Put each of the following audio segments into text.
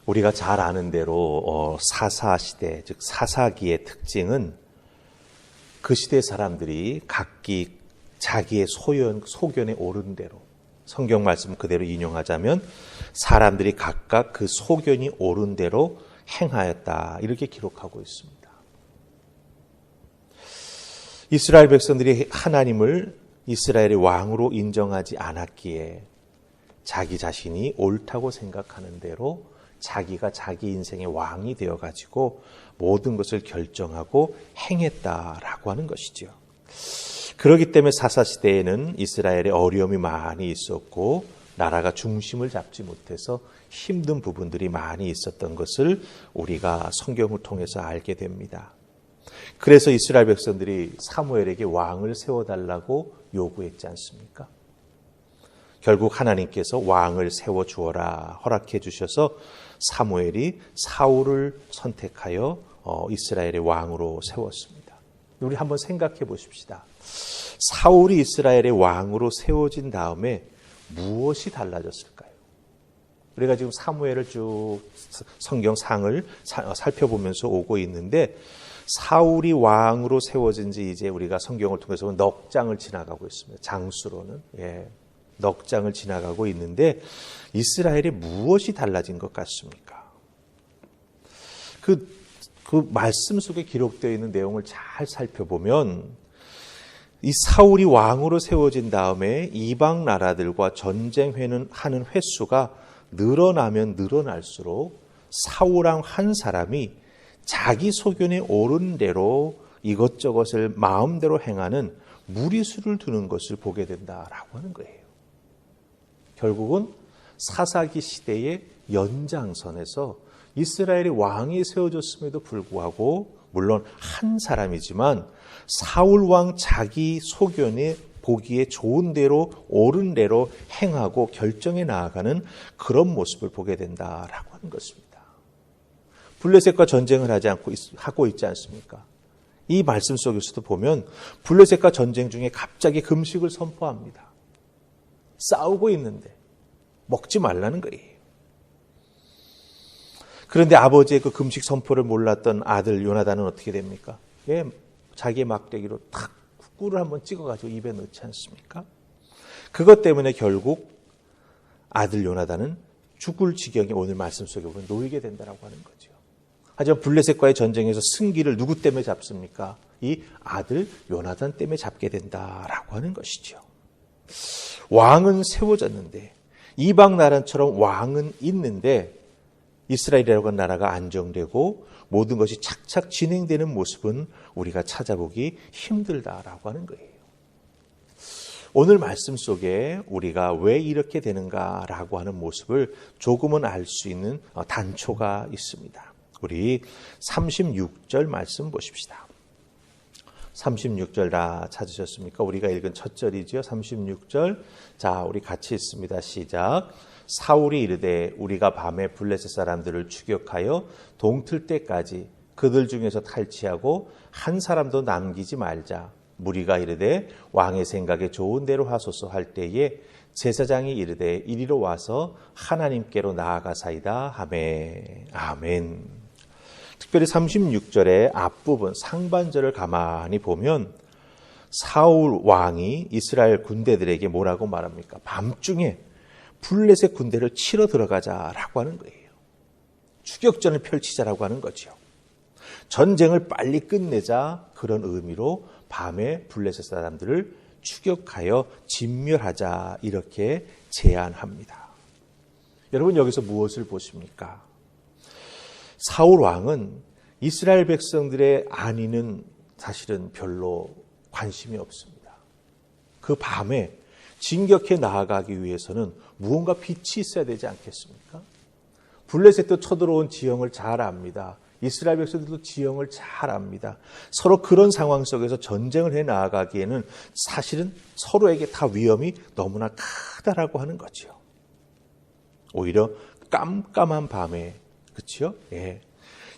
우리가 잘 아는 대로 사사시대, 즉 사사기의 특징은 그 시대 사람들이 각기 자기의 소견에 오른 대로, 성경 말씀 그대로 인용하자면 사람들이 각각 그 소견이 오른 대로 행하였다, 이렇게 기록하고 있습니다. 이스라엘 백성들이 하나님을 이스라엘의 왕으로 인정하지 않았기에 자기 자신이 옳다고 생각하는 대로 자기가 자기 인생의 왕이 되어가지고 모든 것을 결정하고 행했다라고 하는 것이죠. 그렇기 때문에 사사시대에는 이스라엘에 어려움이 많이 있었고 나라가 중심을 잡지 못해서 힘든 부분들이 많이 있었던 것을 우리가 성경을 통해서 알게 됩니다. 그래서 이스라엘 백성들이 사무엘에게 왕을 세워달라고 요구했지 않습니까? 결국 하나님께서 왕을 세워주어라 허락해 주셔서 사무엘이 사울을 선택하여 이스라엘의 왕으로 세웠습니다. 우리 한번 생각해 보십시다. 사울이 이스라엘의 왕으로 세워진 다음에 무엇이 달라졌을까요? 우리가 지금 사무엘을 쭉 성경상을 살펴보면서 오고 있는데 사울이 왕으로 세워진 지 이제 우리가 성경을 통해서 넉 장을 지나가고 있습니다. 장수로는. 넉 장을 지나가고 있는데 이스라엘에 무엇이 달라진 것 같습니까? 그 말씀 속에 기록되어 있는 내용을 잘 살펴보면 이 사울이 왕으로 세워진 다음에 이방 나라들과 전쟁하는 횟수가 늘어나면 늘어날수록 사울왕 한 사람이 자기 소견에 오른 대로 이것저것을 마음대로 행하는 무리수를 두는 것을 보게 된다라고 하는 거예요. 결국은 사사기 시대의 연장선에서 이스라엘의 왕이 세워졌음에도 불구하고 물론 한 사람이지만 사울 왕 자기 소견에 보기에 좋은 대로 옳은 대로 행하고 결정해 나아가는 그런 모습을 보게 된다라고 하는 것입니다. 블레셋과 전쟁을 하고 있지 않습니까? 이 말씀 속에서도 보면 블레셋과 전쟁 중에 갑자기 금식을 선포합니다. 싸우고 있는데 먹지 말라는 거예요. 그런데 아버지의 그 금식 선포를 몰랐던 아들 요나단은 어떻게 됩니까? 자기의 막대기로 탁 꿀을 한번 찍어가지고 입에 넣지 않습니까? 그것 때문에 결국 아들 요나단은 죽을 지경에 오늘 말씀 속에 보면 놓이게 된다고 하는 거죠. 하지만 블레셋과의 전쟁에서 승기를 누구 때문에 잡습니까? 이 아들 요나단 때문에 잡게 된다라고 하는 것이죠. 왕은 세워졌는데 이방 나라처럼 왕은 있는데 이스라엘이라고 하는 나라가 안정되고 모든 것이 착착 진행되는 모습은 우리가 찾아보기 힘들다라고 하는 거예요. 오늘 말씀 속에 우리가 왜 이렇게 되는가라고 하는 모습을 조금은 알 수 있는 단초가 있습니다. 우리 36절 말씀 보십시다. 36절 다 찾으셨습니까? 우리가 읽은 첫 절이죠. 36절. 자, 우리 같이 읽습니다. 시작. 사울이 이르되 우리가 밤에 블레셋 사람들을 추격하여 동틀 때까지 그들 중에서 탈취하고 한 사람도 남기지 말자. 무리가 이르되 왕의 생각에 좋은 대로 하소서 할 때에 제사장이 이르되 이리로 와서 하나님께로 나아가사이다 하매. 아멘. 특별히 36절의 앞부분 상반절을 가만히 보면 사울 왕이 이스라엘 군대들에게 뭐라고 말합니까? 밤중에 블레셋 군대를 치러 들어가자라고 하는 거예요. 추격전을 펼치자라고 하는 거죠. 전쟁을 빨리 끝내자 그런 의미로 밤에 블레셋 사람들을 추격하여 진멸하자 이렇게 제안합니다. 여러분 여기서 무엇을 보십니까? 사울 왕은 이스라엘 백성들의 안위는 사실은 별로 관심이 없습니다. 그 밤에 진격해 나아가기 위해서는 무언가 빛이 있어야 되지 않겠습니까? 블레셋도 쳐들어온 지형을 잘 압니다. 이스라엘 백성들도 지형을 잘 압니다. 서로 그런 상황 속에서 전쟁을 해 나아가기에는 사실은 서로에게 다 위험이 너무나 크다라고 하는 거죠. 오히려 깜깜한 밤에, 그렇죠? 예.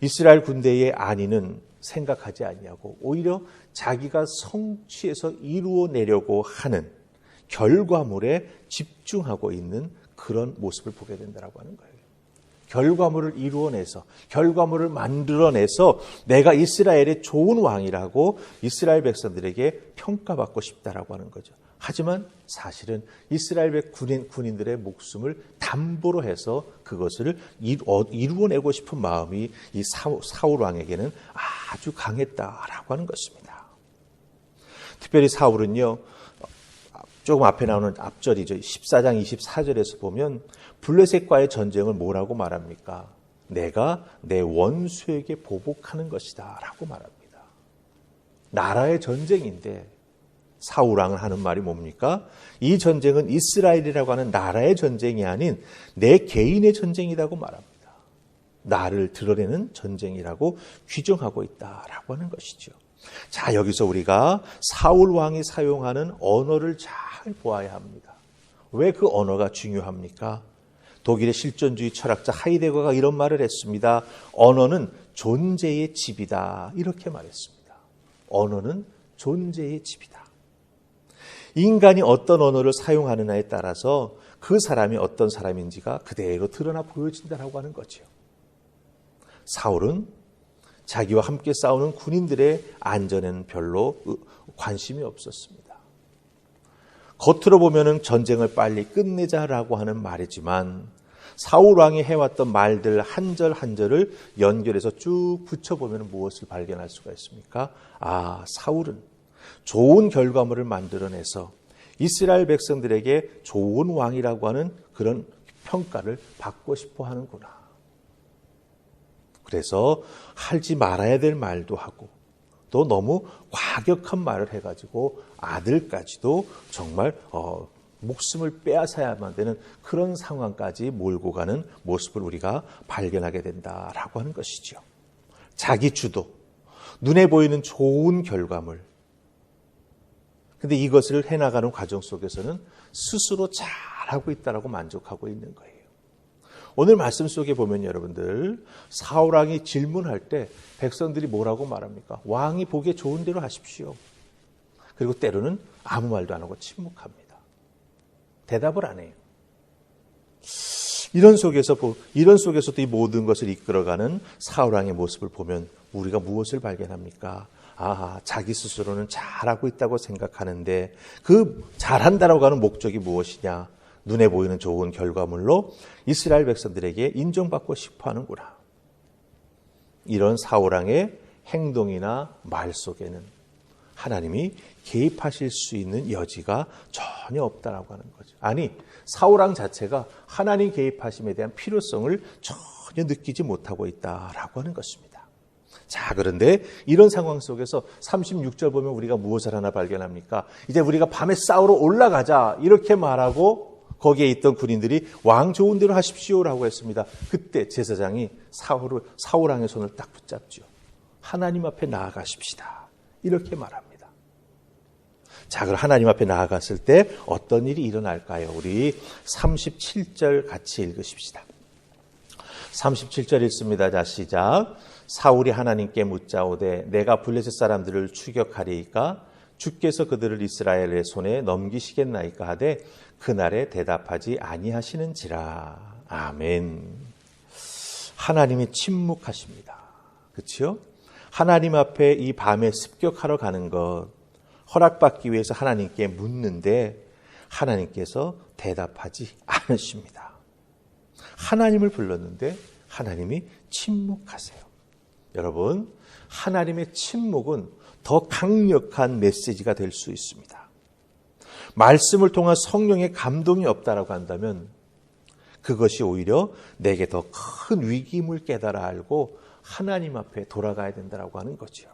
이스라엘 군대의 안위는 생각하지 아니하고 오히려 자기가 성취해서 이루어내려고 하는 결과물에 집중하고 있는 그런 모습을 보게 된다고 하는 거예요. 결과물을 이루어내서 결과물을 만들어내서 내가 이스라엘의 좋은 왕이라고 이스라엘 백성들에게 평가받고 싶다라고 하는 거죠. 하지만 사실은 이스라엘 군인들의 목숨을 담보로 해서 그것을 이루어내고 싶은 마음이 이 사울 왕에게는 아주 강했다라고 하는 것입니다. 특별히 사울은요, 조금 앞에 나오는 앞절이죠. 14장 24절에서 보면 블레셋과의 전쟁을 뭐라고 말합니까? 내가 내 원수에게 보복하는 것이다 라고 말합니다. 나라의 전쟁인데 사울왕은 하는 말이 뭡니까? 이 전쟁은 이스라엘이라고 하는 나라의 전쟁이 아닌 내 개인의 전쟁이라고 말합니다. 나를 드러내는 전쟁이라고 규정하고 있다라고 하는 것이죠. 자, 여기서 우리가 사울왕이 사용하는 언어를 잘 보아야 합니다. 왜 그 언어가 중요합니까? 독일의 실존주의 철학자 하이데거가 이런 말을 했습니다. 언어는 존재의 집이다. 이렇게 말했습니다. 언어는 존재의 집이다. 인간이 어떤 언어를 사용하느냐에 따라서 그 사람이 어떤 사람인지가 그대로 드러나 보여진다라고 하는 거죠. 사울은 자기와 함께 싸우는 군인들의 안전에는 별로 관심이 없었습니다. 겉으로 보면은 전쟁을 빨리 끝내자라고 하는 말이지만 사울 왕이 해왔던 말들 한 절 한 절을 연결해서 쭉 붙여보면 무엇을 발견할 수가 있습니까? 사울은 좋은 결과물을 만들어내서 이스라엘 백성들에게 좋은 왕이라고 하는 그런 평가를 받고 싶어 하는구나. 그래서 하지 말아야 될 말도 하고 또 너무 과격한 말을 해가지고 아들까지도 정말 목숨을 빼앗아야만 되는 그런 상황까지 몰고 가는 모습을 우리가 발견하게 된다라고 하는 것이죠. 자기 주도, 눈에 보이는 좋은 결과물. 근데 이것을 해나가는 과정 속에서는 스스로 잘하고 있다라고 만족하고 있는 거예요. 오늘 말씀 속에 보면 여러분들 사울왕이 질문할 때 백성들이 뭐라고 말합니까? 왕이 보기에 좋은 대로 하십시오. 그리고 때로는 아무 말도 안 하고 침묵합니다. 대답을 안 해요. 이런 속에서도 이 모든 것을 이끌어가는 사울왕의 모습을 보면 우리가 무엇을 발견합니까? 자기 스스로는 잘하고 있다고 생각하는데 그 잘한다라고 하는 목적이 무엇이냐? 눈에 보이는 좋은 결과물로 이스라엘 백성들에게 인정받고 싶어 하는구나. 이런 사울왕의 행동이나 말 속에는 하나님이 개입하실 수 있는 여지가 전혀 없다라고 하는 거죠. 아니, 사울왕 자체가 하나님 개입하심에 대한 필요성을 전혀 느끼지 못하고 있다라고 하는 것입니다. 자, 그런데 이런 상황 속에서 36절 보면 우리가 무엇을 하나 발견합니까? 이제 우리가 밤에 싸우러 올라가자 이렇게 말하고 거기에 있던 군인들이 왕 좋은 대로 하십시오라고 했습니다. 그때 제사장이 사울왕의 손을 딱 붙잡죠. 하나님 앞에 나아가십시다. 이렇게 말합니다. 자, 그럼 하나님 앞에 나아갔을 때 어떤 일이 일어날까요? 우리 37절 같이 읽으십시다. 37절 읽습니다. 자, 시작. 사울이 하나님께 묻자오되 내가 블레셋 사람들을 추격하리이까 주께서 그들을 이스라엘의 손에 넘기시겠나이까 하되 그날에 대답하지 아니하시는지라. 아멘. 하나님이 침묵하십니다. 그렇죠? 하나님 앞에 이 밤에 습격하러 가는 것 허락받기 위해서 하나님께 묻는데 하나님께서 대답하지 않으십니다. 하나님을 불렀는데 하나님이 침묵하세요. 여러분, 하나님의 침묵은 더 강력한 메시지가 될 수 있습니다. 말씀을 통한 성령의 감동이 없다라고 한다면 그것이 오히려 내게 더 큰 위기임을 깨달아 알고 하나님 앞에 돌아가야 된다라고 하는 거죠.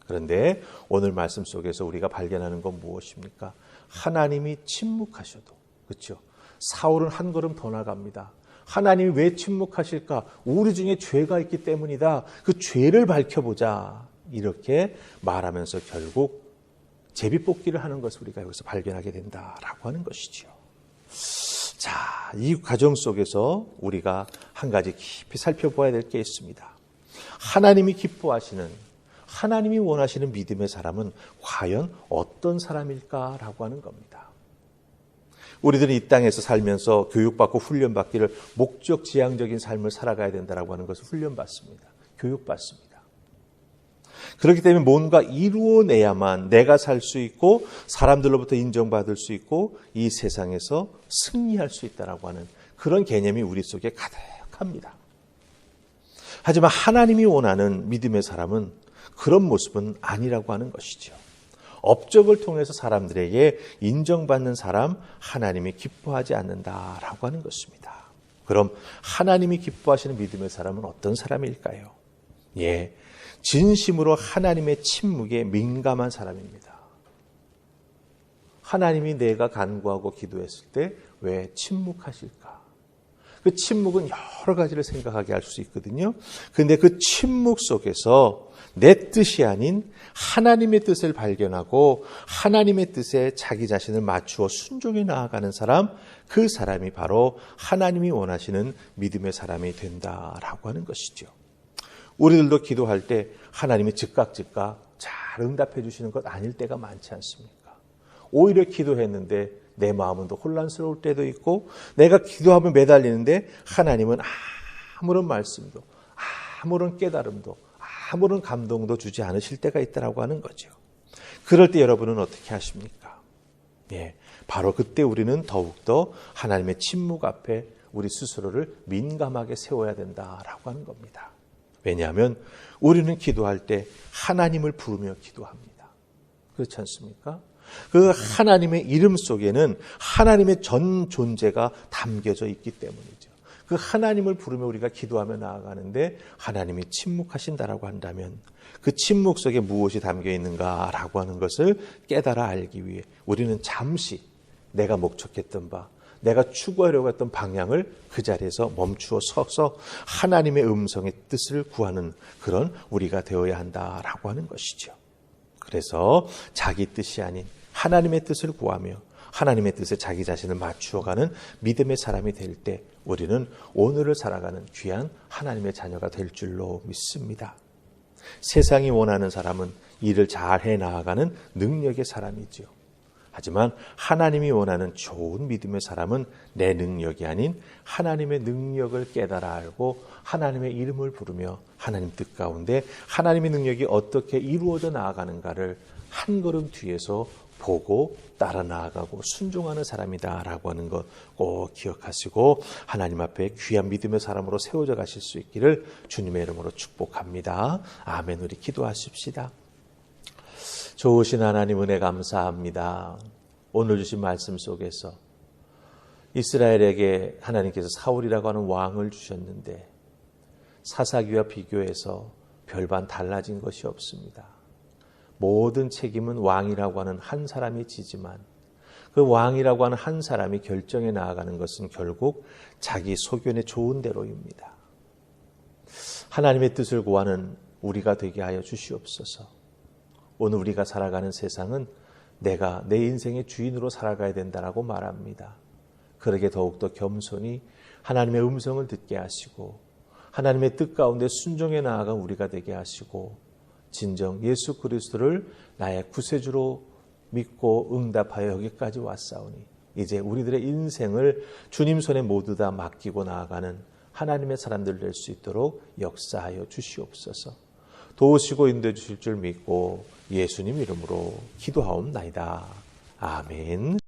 그런데 오늘 말씀 속에서 우리가 발견하는 건 무엇입니까? 하나님이 침묵하셔도, 그렇죠? 사울은 한 걸음 더 나갑니다. 하나님이 왜 침묵하실까? 우리 중에 죄가 있기 때문이다. 그 죄를 밝혀보자. 이렇게 말하면서 결국 제비뽑기를 하는 것을 우리가 여기서 발견하게 된다라고 하는 것이죠. 자, 이 과정 속에서 우리가 한 가지 깊이 살펴봐야 될 게 있습니다. 하나님이 기뻐하시는, 하나님이 원하시는 믿음의 사람은 과연 어떤 사람일까라고 하는 겁니다. 우리들은 이 땅에서 살면서 교육받고 훈련받기를 목적지향적인 삶을 살아가야 된다고 하는 것을 훈련받습니다. 교육받습니다. 그렇기 때문에 뭔가 이루어내야만 내가 살 수 있고 사람들로부터 인정받을 수 있고 이 세상에서 승리할 수 있다고 하는 그런 개념이 우리 속에 가득합니다. 하지만 하나님이 원하는 믿음의 사람은 그런 모습은 아니라고 하는 것이죠. 업적을 통해서 사람들에게 인정받는 사람 하나님이 기뻐하지 않는다라고 하는 것입니다. 그럼 하나님이 기뻐하시는 믿음의 사람은 어떤 사람일까요? 예, 진심으로 하나님의 침묵에 민감한 사람입니다. 하나님이 내가 간구하고 기도했을 때 왜 침묵하실까? 그 침묵은 여러 가지를 생각하게 할 수 있거든요. 그런데 그 침묵 속에서 내 뜻이 아닌 하나님의 뜻을 발견하고 하나님의 뜻에 자기 자신을 맞추어 순종해 나아가는 사람, 그 사람이 바로 하나님이 원하시는 믿음의 사람이 된다라고 하는 것이죠. 우리들도 기도할 때 하나님이 즉각 잘 응답해 주시는 것 아닐 때가 많지 않습니까? 오히려 기도했는데 내 마음은 더 혼란스러울 때도 있고 내가 기도하면 매달리는데 하나님은 아무런 말씀도 아무런 깨달음도 아무런 감동도 주지 않으실 때가 있다고 하는 거죠. 그럴 때 여러분은 어떻게 하십니까? 예, 바로 그때 우리는 더욱더 하나님의 침묵 앞에 우리 스스로를 민감하게 세워야 된다라고 하는 겁니다. 왜냐하면 우리는 기도할 때 하나님을 부르며 기도합니다. 그렇지 않습니까? 그 하나님의 이름 속에는 하나님의 전 존재가 담겨져 있기 때문이죠. 그 하나님을 부르며 우리가 기도하며 나아가는데 하나님이 침묵하신다라고 한다면 그 침묵 속에 무엇이 담겨 있는가라고 하는 것을 깨달아 알기 위해 우리는 잠시 내가 목적했던 바, 내가 추구하려고 했던 방향을 그 자리에서 멈추어 서서 하나님의 음성의 뜻을 구하는 그런 우리가 되어야 한다라고 하는 것이죠. 그래서 자기 뜻이 아닌 하나님의 뜻을 구하며 하나님의 뜻에 자기 자신을 맞추어가는 믿음의 사람이 될 때 우리는 오늘을 살아가는 귀한 하나님의 자녀가 될 줄로 믿습니다. 세상이 원하는 사람은 일을 잘 해나가는 능력의 사람이지요. 하지만 하나님이 원하는 좋은 믿음의 사람은 내 능력이 아닌 하나님의 능력을 깨달아 알고 하나님의 이름을 부르며 하나님 뜻 가운데 하나님의 능력이 어떻게 이루어져 나아가는가를 한 걸음 뒤에서 보고 따라 나아가고 순종하는 사람이다라고 하는 것 꼭 기억하시고 하나님 앞에 귀한 믿음의 사람으로 세워져 가실 수 있기를 주님의 이름으로 축복합니다. 아멘. 우리 기도하십시다. 좋으신 하나님 은혜 감사합니다. 오늘 주신 말씀 속에서 이스라엘에게 하나님께서 사울이라고 하는 왕을 주셨는데 사사기와 비교해서 별반 달라진 것이 없습니다. 모든 책임은 왕이라고 하는 한 사람이 지지만 그 왕이라고 하는 한 사람이 결정해 나아가는 것은 결국 자기 소견에 좋은 대로입니다. 하나님의 뜻을 구하는 우리가 되게 하여 주시옵소서. 오늘 우리가 살아가는 세상은 내가 내 인생의 주인으로 살아가야 된다라고 말합니다. 그러게 더욱더 겸손히 하나님의 음성을 듣게 하시고 하나님의 뜻 가운데 순종해 나아가 우리가 되게 하시고 진정 예수 그리스도를 나의 구세주로 믿고 응답하여 여기까지 왔사오니 이제 우리들의 인생을 주님 손에 모두 다 맡기고 나아가는 하나님의 사람들 될 수 있도록 역사하여 주시옵소서. 도우시고 인도해 주실 줄 믿고 예수님 이름으로 기도하옵나이다. 아멘.